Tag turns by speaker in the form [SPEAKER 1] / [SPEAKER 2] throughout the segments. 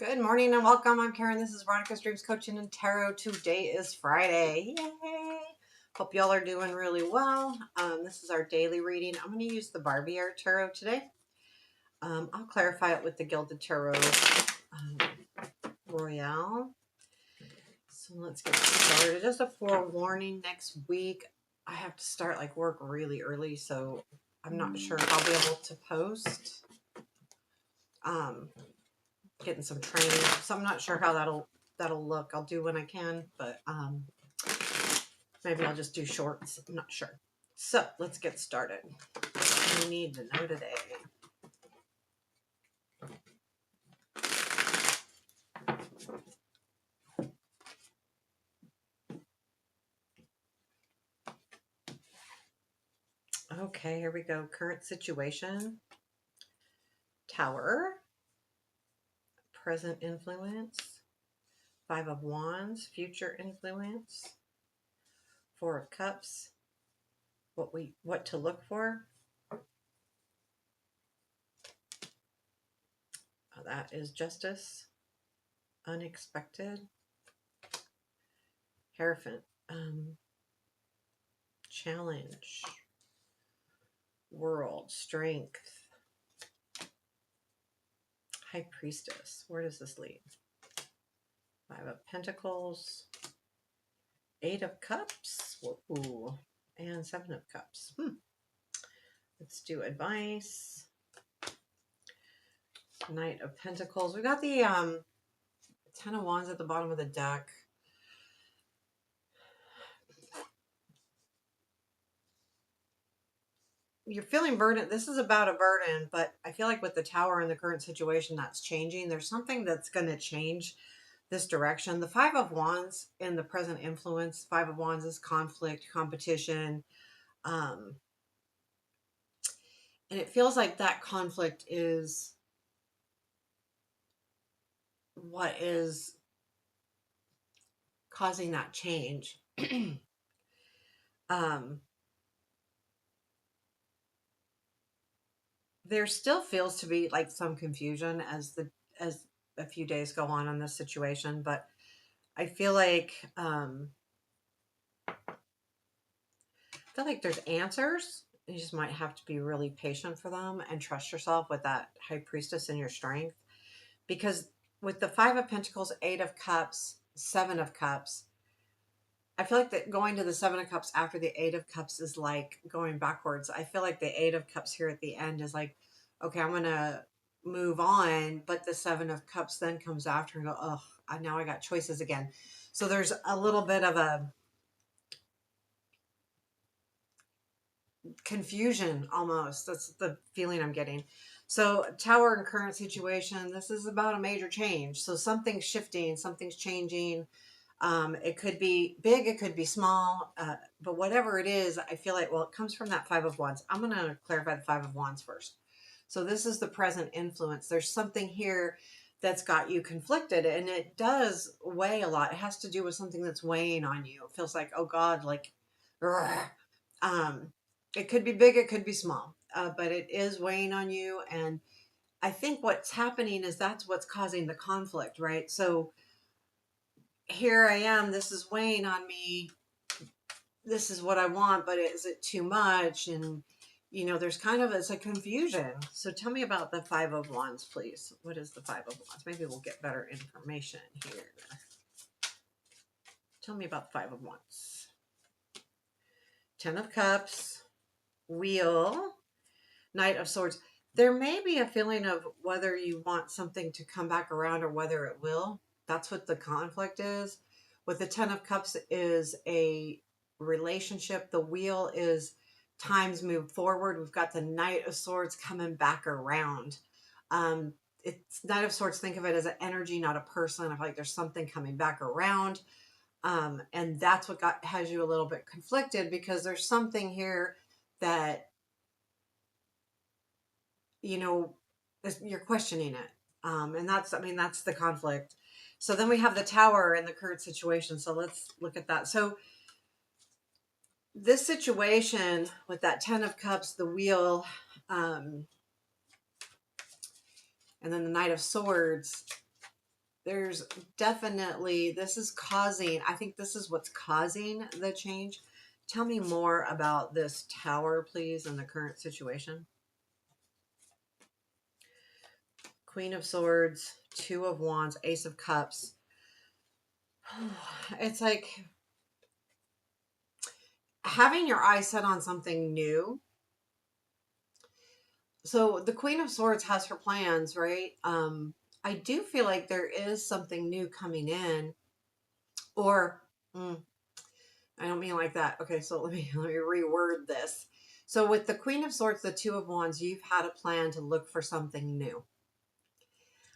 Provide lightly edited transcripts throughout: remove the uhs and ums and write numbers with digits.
[SPEAKER 1] Good morning and welcome. I'm Karen. This is Veronica's Dreams Coaching and Tarot. Today is Friday. Yay! Hope y'all are doing really well. This is our daily reading. I'm going to use the Barbieri Tarot today. I'll clarify it with the Gilded Tarot Royale. So let's get started. Just a forewarning, next week I have to start work really early, so I'm not sure if I'll be able to post. Getting some training, so I'm not sure how that'll look. I'll do when I can, but maybe I'll just do shorts. I'm not sure. So let's get started. We need to know today. Okay, here we go. Current situation. Tower. Present influence. 5 of Wands. Future influence. 4 of Cups. What to look for. That is Justice. Unexpected. Hierophant. Challenge. World. Strength. High Priestess. Where does this lead? 5 of Pentacles. 8 of Cups. Ooh. And 7 of Cups. Let's do advice. Knight of Pentacles. We got the 10 of Wands at the bottom of the deck. You're feeling burden. This is about a burden, but I feel like with the Tower in the current situation, that's changing. There's something that's going to change this direction. The 5 of Wands in the present influence. 5 of Wands is conflict, competition. And it feels like that conflict is what is causing that change. There still feels to be some confusion as a few days go on this situation, but I feel like there's answers. You just might have to be really patient for them and trust yourself with that High Priestess in your strength, because with the 5 of Pentacles, 8 of Cups, 7 of Cups, I feel like that going to the 7 of Cups after the 8 of Cups is like going backwards. I feel like the 8 of Cups here at the end is like, okay, I'm going to move on. But the 7 of Cups then comes after and go, oh, now I got choices again. So there's a little bit of a confusion almost. That's the feeling I'm getting. So Tower in current situation, this is about a major change. So something's shifting, something's changing. It could be big, it could be small, but whatever it is, I feel like, well, it comes from that 5 of Wands. I'm going to clarify the 5 of Wands first. So this is the present influence. There's something here that's got you conflicted, and it does weigh a lot. It has to do with something that's weighing on you. It feels like, oh God, it could be big, it could be small, but it is weighing on you. And I think what's happening is that's what's causing the conflict, right? So here I am, this is weighing on me, this is what I want, but is it too much? And there's it's a confusion. So tell me about the 5 of Wands, please. What is the 5 of Wands? Maybe we'll get better information here. Tell me about the 5 of Wands. 10 of Cups, Wheel, Knight of Swords. There may be a feeling of whether you want something to come back around or whether it will. That's what the conflict is. With the 10 of Cups is a relationship. The Wheel is times move forward. We've got the Knight of Swords coming back around. It's Knight of Swords. Think of it as an energy, not a person. I feel like there's something coming back around. And that's what has you a little bit conflicted, because there's something here that, you're questioning it. And that's the conflict. So then we have the Tower in the current situation. So let's look at that. So this situation with that 10 of Cups, the Wheel, and then the Knight of Swords, there's definitely, this is causing, I think this is what's causing the change. Tell me more about this Tower, please, and the current situation. Queen of Swords, Two of Wands, Ace of Cups. It's like having your eyes set on something new. So the Queen of Swords has her plans, right? I do feel like there is something new coming in, or I don't mean like that. Okay, so let me reword this. So with the Queen of Swords, the Two of Wands, you've had a plan to look for something new.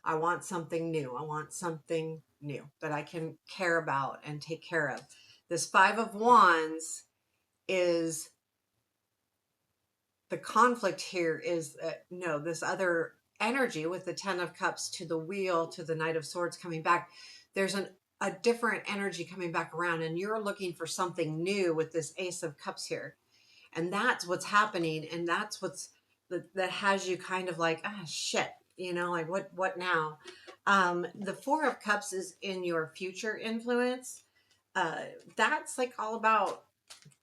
[SPEAKER 1] I want something new. I want something new that I can care about and take care of. This Five of Wands is the conflict here is that no, this other energy with the Ten of Cups to the Wheel to the Knight of Swords coming back. There's a different energy coming back around, and you're looking for something new with this Ace of Cups here. And that's what's happening, and that's what's that has you kind of like, ah, shit, like what now. The Four of Cups is in your future influence. That's like all about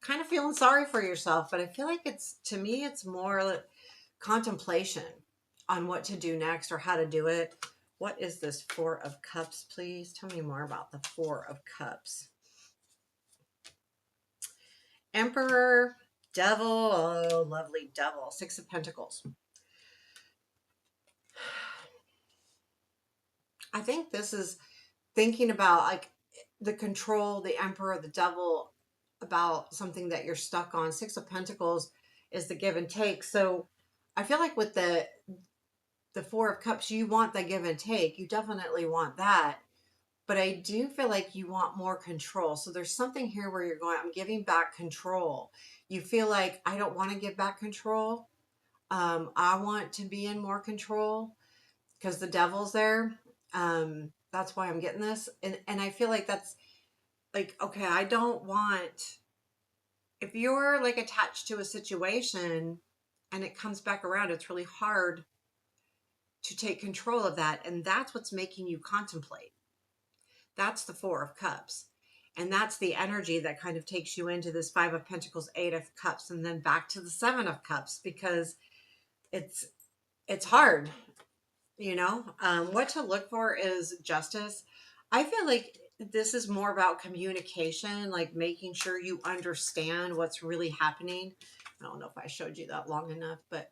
[SPEAKER 1] kind of feeling sorry for yourself, but I feel like it's, to me, it's more contemplation on what to do next or how to do it. What is this Four of Cups, please? Tell me more about the Four of Cups. Emperor, Devil, oh, lovely Devil. Six of Pentacles. I think this is thinking about like the control, the Emperor, the Devil, about something that you're stuck on. Six of Pentacles is the give and take. So I feel like with the Four of Cups, you want the give and take. You definitely want that. But I do feel like you want more control. So there's something here where you're going, I'm giving back control. You feel like, I don't want to give back control. I want to be in more control because the devil's there. That's why I'm getting this. And I feel like that's like, okay, I don't want, if you're like attached to a situation and it comes back around, it's really hard to take control of that. And that's what's making you contemplate. That's the Four of Cups. And that's the energy that kind of takes you into this Five of Pentacles, Eight of Cups, and then back to the Seven of Cups, because it's hard, what to look for is justice. I feel like this is more about communication, like making sure you understand what's really happening. I don't know if I showed you that long enough, but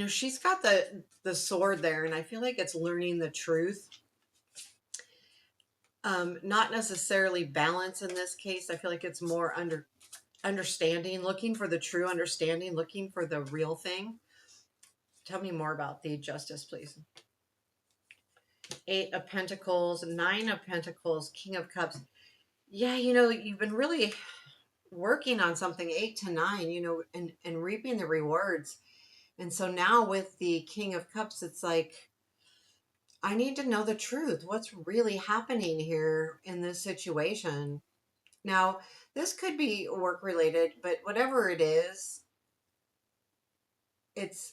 [SPEAKER 1] she's got the sword there, and I feel like it's learning the truth. Not necessarily balance in this case. I feel like it's more understanding, looking for the true understanding, looking for the real thing. Tell me more about the justice, please. Eight of Pentacles, Nine of Pentacles, King of Cups. Yeah, you've been really working on something, 8 to 9, and reaping the rewards. And so now with the King of Cups, it's like, I need to know the truth. What's really happening here in this situation? Now, this could be work related, but whatever it is, it's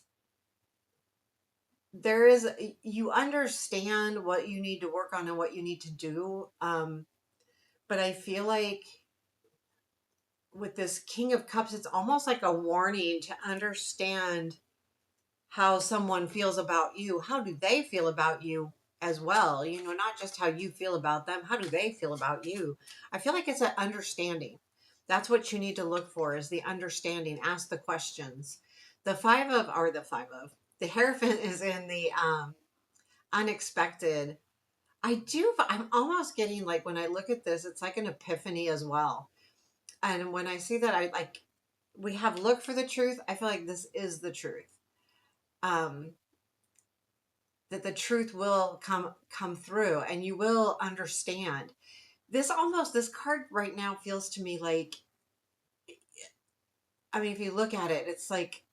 [SPEAKER 1] there is, you understand what you need to work on and what you need to do. But I feel like with this King of Cups, it's almost like a warning to understand how someone feels about you. How do they feel about you as well? Not just how you feel about them. How do they feel about you? I feel like it's an understanding. That's what you need to look for, is the understanding. Ask the questions. The the Hierophant is in the unexpected. I'm almost getting, like, when I look at this, it's like an epiphany as well. And when I see that, we have look for the truth. I feel like this is the truth. That the truth will come through and you will understand. This card right now feels to me like, if you look at it, it's like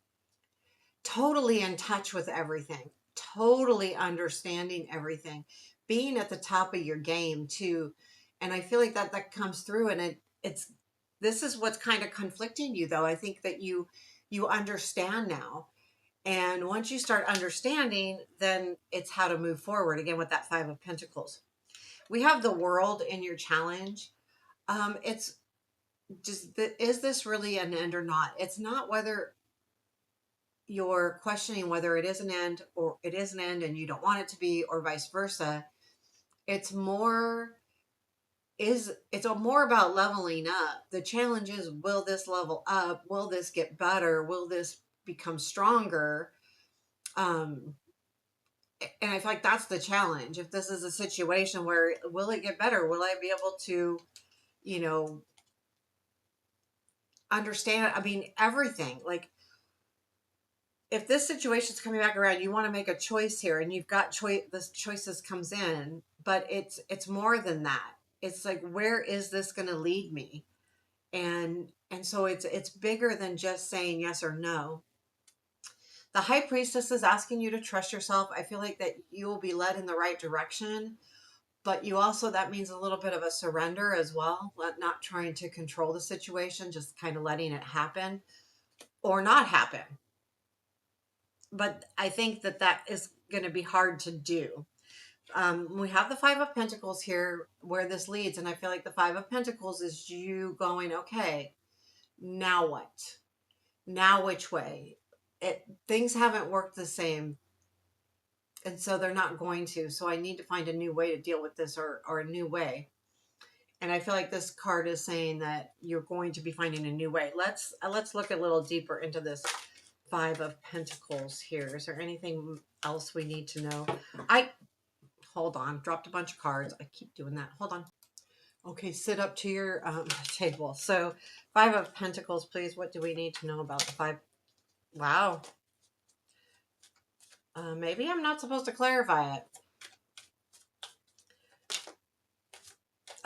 [SPEAKER 1] totally in touch with everything, totally understanding everything, being at the top of your game too. And I feel like that comes through, and it's this is what's kind of conflicting you, though. I think that you understand now, And once you start understanding, then it's how to move forward again with that Five of Pentacles. We have the World in your challenge. It's just, is this really an end or not? It's not whether you're questioning whether it is an end or it is an end and you don't want it to be, or vice versa. It's more more about leveling up. The challenge is, will this level up? Will this get better? Will this become stronger? Um, and I feel like that's the challenge. If this is a situation where, will it get better? Will I be able to, you know, understand? I mean, everything. Like, if this situation's coming back around, you want to make a choice here, and you've got choice. This choices comes in, but it's more than that. It's like, where is this going to lead me? And so it's bigger than just saying yes or no. The High Priestess is asking you to trust yourself. I feel like that you will be led in the right direction, but you also, that means a little bit of a surrender as well, not trying to control the situation, just kind of letting it happen or not happen. But I think that that is going to be hard to do. We have the Five of Pentacles here where this leads, and I feel like the Five of Pentacles is you going, okay, now what? Now which way? Things haven't worked the same, and so they're not going to. So I need to find a new way to deal with this, or a new way. And I feel like this card is saying that you're going to be finding a new way. Let's look a little deeper into this Five of Pentacles here. Is there anything else we need to know? Hold on, dropped a bunch of cards. I keep doing that. Hold on. Okay, sit up to your table. So, Five of Pentacles, please. What do we need to know about the five? Wow. Maybe I'm not supposed to clarify it.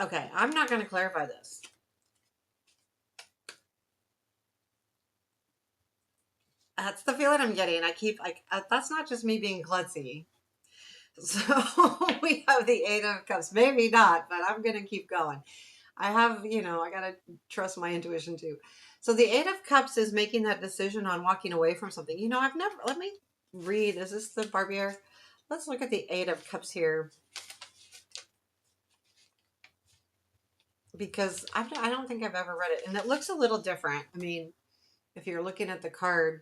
[SPEAKER 1] Okay, I'm not going to clarify this. That's the feeling I'm getting. I keep like, that's not just me being klutzy. So we have the Eight of Cups. Maybe not, but I'm going to keep going. I have, I got to trust my intuition too. So the Eight of Cups is making that decision on walking away from something. Let me read. Is this the Barbieri? Let's look at the Eight of Cups here. Because I don't think I've ever read it. And it looks a little different. I mean, if you're looking at the card.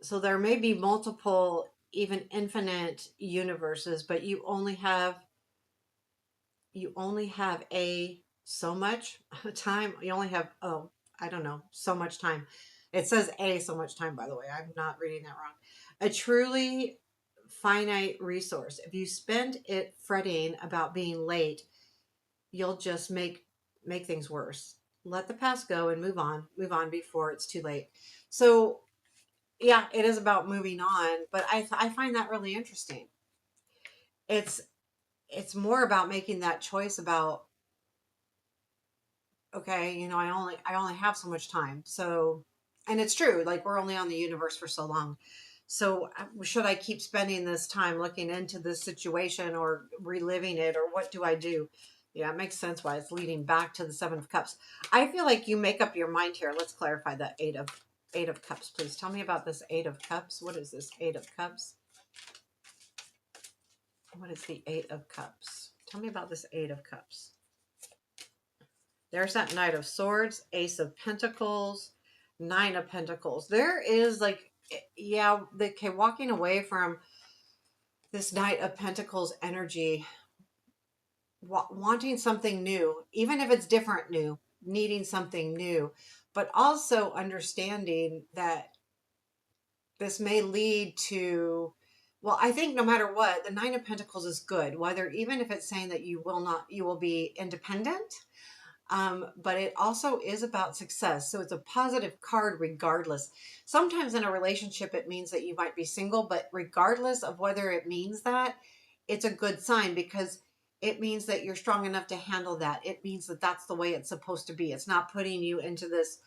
[SPEAKER 1] So there may be multiple, even infinite universes, but you only have a so much time. You only have, oh, I don't know, so much time. It says a so much time, by the way. I'm not reading that wrong. A truly finite resource. If you spend it fretting about being late, you'll just make things worse. Let the past go and move on. Move on before it's too late. So yeah, it is about moving on, but I find that really interesting. It's more about making that choice about, okay, I only have so much time. So, and it's true, like we're only on the universe for so long. So should I keep spending this time looking into this situation or reliving it, or what do I do? Yeah, it makes sense why it's leading back to the Seven of Cups. I feel like you make up your mind here. Let's clarify that Eight of Cups, please. Tell me about this Eight of Cups. What is this Eight of Cups? What is the Eight of Cups? Tell me about this Eight of Cups. There's that Knight of Swords, Ace of Pentacles, Nine of Pentacles. There is like, yeah, walking away from this Knight of Pentacles energy, wanting something new, even if it's different new, needing something new, but also understanding that this may lead to, well, I think no matter what, the Nine of Pentacles is good, whether, even if it's saying that you will be independent. But it also is about success. So it's a positive card regardless. Sometimes in a relationship, it means that you might be single, but regardless of whether it means that, it's a good sign, because it means that you're strong enough to handle that. It means that that's the way it's supposed to be. It's not putting you into this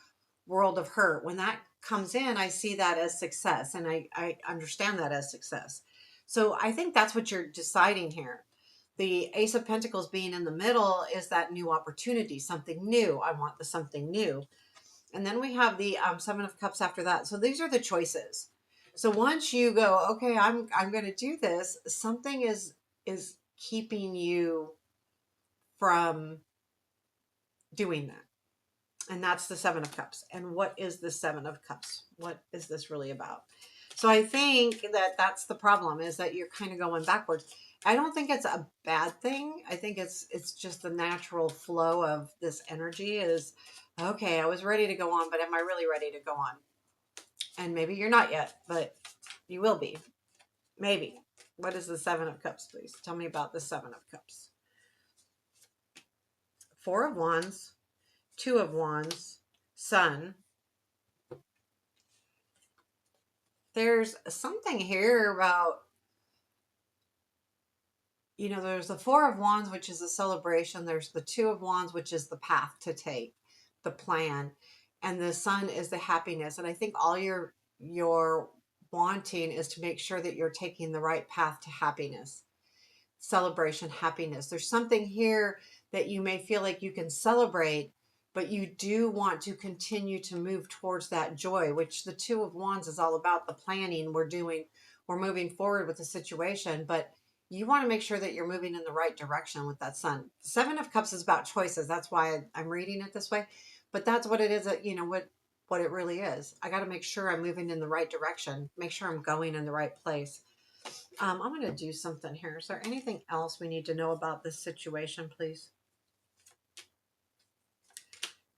[SPEAKER 1] world of hurt. When that comes in, I see that as success, and I understand that as success. So I think that's what you're deciding here. The Ace of Pentacles being in the middle is that new opportunity, something new. I want the something new. And then we have the Seven of Cups after that. So these are the choices. So once you go, okay, I'm going to do this, something is keeping you from doing that. And that's the Seven of Cups. And what is the Seven of Cups? What is this really about? So I think that that's the problem, is that you're kind of going backwards. I don't think it's a bad thing. I think it's just the natural flow of this energy is, okay, I was ready to go on, but am I really ready to go on? And maybe you're not yet, but you will be. Maybe. What is the Seven of Cups, please? Tell me about the Seven of Cups. Four of Wands, Two of Wands, Sun. There's something here about, there's the Four of Wands, which is a celebration. There's the Two of Wands, which is the path to take, the plan. And the Sun is the happiness. And I think all you're wanting is to make sure that you're taking the right path to happiness, celebration, happiness. There's something here that you may feel like you can celebrate, but you do want to continue to move towards that joy, which the Two of Wands is all about, the planning we're moving forward with the situation, but you want to make sure that you're moving in the right direction with that Sun. Seven of Cups is about choices. That's why I'm reading it this way, but that's what it is, what it really is. I got to make sure I'm moving in the right direction, make sure I'm going in the right place. I'm going to do something here. Is there anything else we need to know about this situation, please?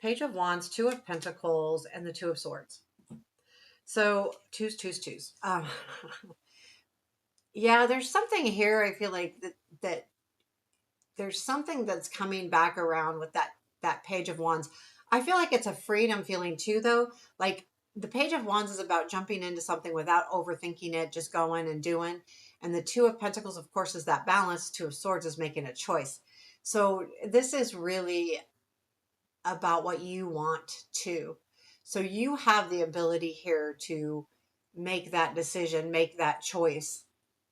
[SPEAKER 1] Page of Wands, Two of Pentacles, and the Two of Swords. So, twos. Yeah, there's something here. I feel like that there's something that's coming back around with that Page of Wands. I feel like it's a freedom feeling too, though. Like the Page of Wands is about jumping into something without overthinking it, just going and doing. And the Two of Pentacles, of course, is that balance. Two of Swords is making a choice. So this is really about what you want to. So you have the ability here to make that decision, make that choice,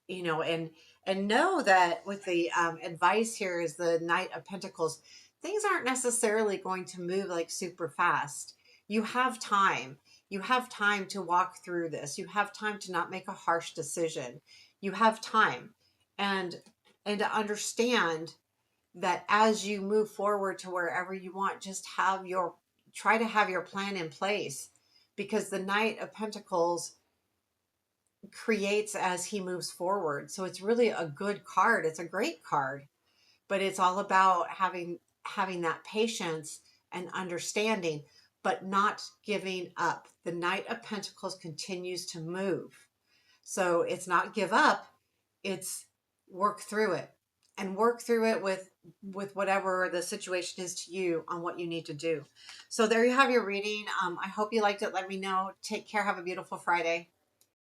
[SPEAKER 1] and know that with the advice here is the Knight of Pentacles, things aren't necessarily going to move like super fast. You have time. You have time to walk through this. You have time to not make a harsh decision. You have time, and to understand that as you move forward to wherever you want, just try to have your plan in place, because the Knight of Pentacles creates as he moves forward. So it's really a good card. It's a great card, but it's all about having that patience and understanding, but not giving up. The Knight of Pentacles continues to move. So it's not give up, it's work through it, and work through it with whatever the situation is to you on what you need to do. So there you have your reading. I hope you liked it. Let me know. Take care. Have a beautiful Friday.